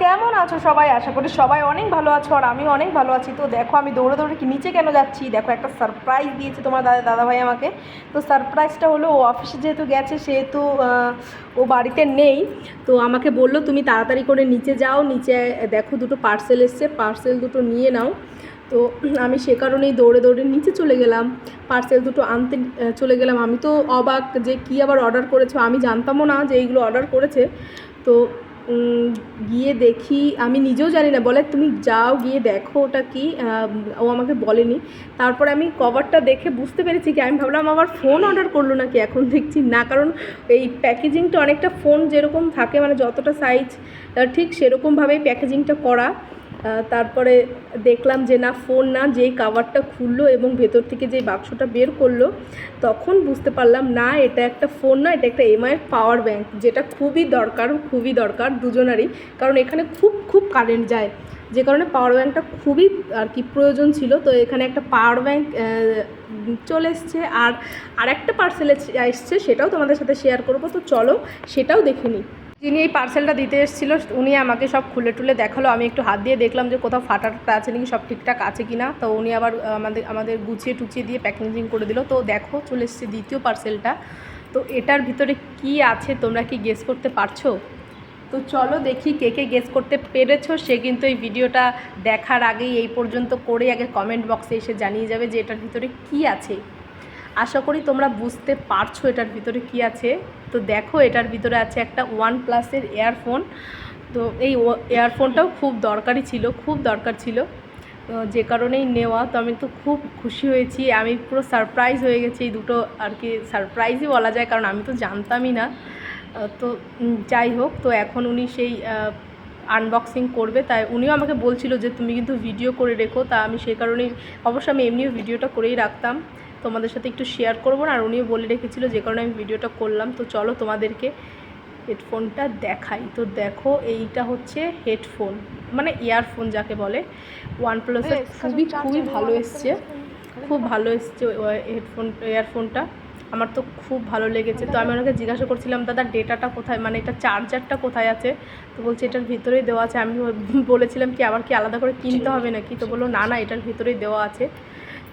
কেমন আছো সবাই? আশা করি সবাই অনেক ভালো আছো আর আমিও অনেক ভালো আছি। তো দেখো আমি দৌড়ে দৌড়ে কি নিচে কেন যাচ্ছি, দেখো একটা সারপ্রাইজ দিয়েছে তোমার দাদাভাই আমাকে। তো সারপ্রাইজটা হলো ও অফিসে যেহেতু গেছে সেহেতু ও বাড়িতে নেই। তো আমাকে বললো তুমি তাড়াতাড়ি করে নিচে যাও, নিচে দেখো দুটো পার্সেল এসছে, পার্সেল দুটো নিয়ে নাও। তো আমি সে কারণেই দৌড়ে দৌড়ে নিচে চলে গেলাম, পার্সেল দুটো আনতে চলে গেলাম। আমি তো অবাক যে কী আবার অর্ডার করেছো, আমি জানতামও না যে এইগুলো অর্ডার করেছে। তো গিয়ে দেখি, আমি নিজেও জানি না, বলে তুমি যাও গিয়ে দেখো ওটা কি। ও আমাকে বলেনি। তারপরে আমি কভারটা দেখে বুঝতে পেরেছি কি, আমি ভাবলাম আমার ফোন অর্ডার করলো নাকি, এখন দেখছি না, কারণ এই প্যাকেজিংটা অনেকটা ফোন যেরকম থাকে, মানে যতটা সাইজ ঠিক সেরকমভাবেই প্যাকেজিংটা করা। তারপরে দেখলাম যে না, ফোন না, যেই কাভারটা খুললো এবং ভেতর থেকে যেই বাক্সটা বের করলো তখন বুঝতে পারলাম না এটা একটা ফোন না, এটা একটা এমআইয়ের পাওয়ার ব্যাঙ্ক, যেটা খুবই দরকার দুজনারই, কারণ এখানে খুব কারেন্ট যায়, যে কারণে পাওয়ার ব্যাঙ্কটা খুবই আর কি প্রয়োজন ছিল। তো এখানে একটা পাওয়ার ব্যাঙ্ক চলে এসছে, আর একটা পার্সেল এসছে, সেটাও তোমাদের সাথে শেয়ার করবো। তো চলো সেটাও দেখে নিই। যিনি এই পার্সেলটা দিতে এসেছিলো উনি আমাকে সব খুলে টুলে দেখালো, আমি একটু হাত দিয়ে দেখলাম যে কোথাও ফাটাটা আছে নাকি, সব ঠিকঠাক আছে কি না। তো উনি আবার আমাদের গুছিয়ে টুচিয়ে দিয়ে প্যাকেজিং করে দিল। তো দেখো চলে এসেছে দ্বিতীয় পার্সেলটা। তো এটার ভিতরে কি আছে তোমরা কি গেস করতে পারছো? তো চলো দেখি কে কে গেস করতে পেরেছো। সে কিন্তু এই ভিডিওটা দেখার আগেই এই পর্যন্ত করে আগে কমেন্ট বক্সে এসে জানিয়ে যাবে যে এটার ভিতরে কি আছে। আশা করি তোমরা বুঝতে পারছো এটার ভিতরে কি আছে। তো দেখো এটার ভিতরে আছে একটা OnePlus-এর ইয়ারফোন। তো এই ইয়ারফোনটাও খুব দরকার ছিল, যে কারণেই নেওয়া। তো আমি তো খুব খুশি হয়েছি, আমি পুরো সারপ্রাইজ হয়ে গেছি। এই দুটো আর কি সারপ্রাইজই বলা যায়, কারণ আমি তো জানতামই না। তো যাই হোক, তো এখন উনি সেই আনবক্সিং করবে, তাই উনিও আমাকে বলছিল যে তুমি কিন্তু ভিডিও করে রেখো। তা আমি সেই কারণেই, অবশ্য আমি এমনিও ভিডিওটা করেই রাখতাম, তোমাদের সাথে একটু শেয়ার করবো না, আর উনিও বলে রেখেছিলো, যে কারণে আমি ভিডিওটা করলাম। তো চলো তোমাদেরকে হেডফোনটা দেখাই। তো দেখো এইটা হচ্ছে হেডফোন, মানে ইয়ারফোন যাকে বলে। OnePlus-এর খুবই ভালো এসছে, খুব ভালো এসছে ইয়ারফোনটা। আমার তো খুব ভালো লেগেছে। তো আমি ওনাকে জিজ্ঞাসা করছিলাম দাদা ডেটাটা কোথায়, মানে এটা চার্জারটা কোথায় আছে। তো বলছে এটার ভিতরেই দেওয়া আছে। আমি বলেছিলাম কি আবার কি আলাদা করে কিনতে হবে নাকি, তো বললো না না এটার ভিতরেই দেওয়া আছে।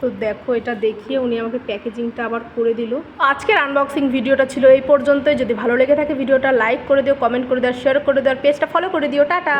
তো দেখো এটা দেখিয়ে উনি আমাকে প্যাকেজিংটা আবার করে দিল। আজকের আনবক্সিং ভিডিওটা ছিল এই পর্যন্তই। যদি ভালো লেগে থাকে ভিডিওটা লাইক করে দিও, কমেন্ট করে দিও, শেয়ার করে দিও, আর পেজটা ফলো করে দিও। টাটা।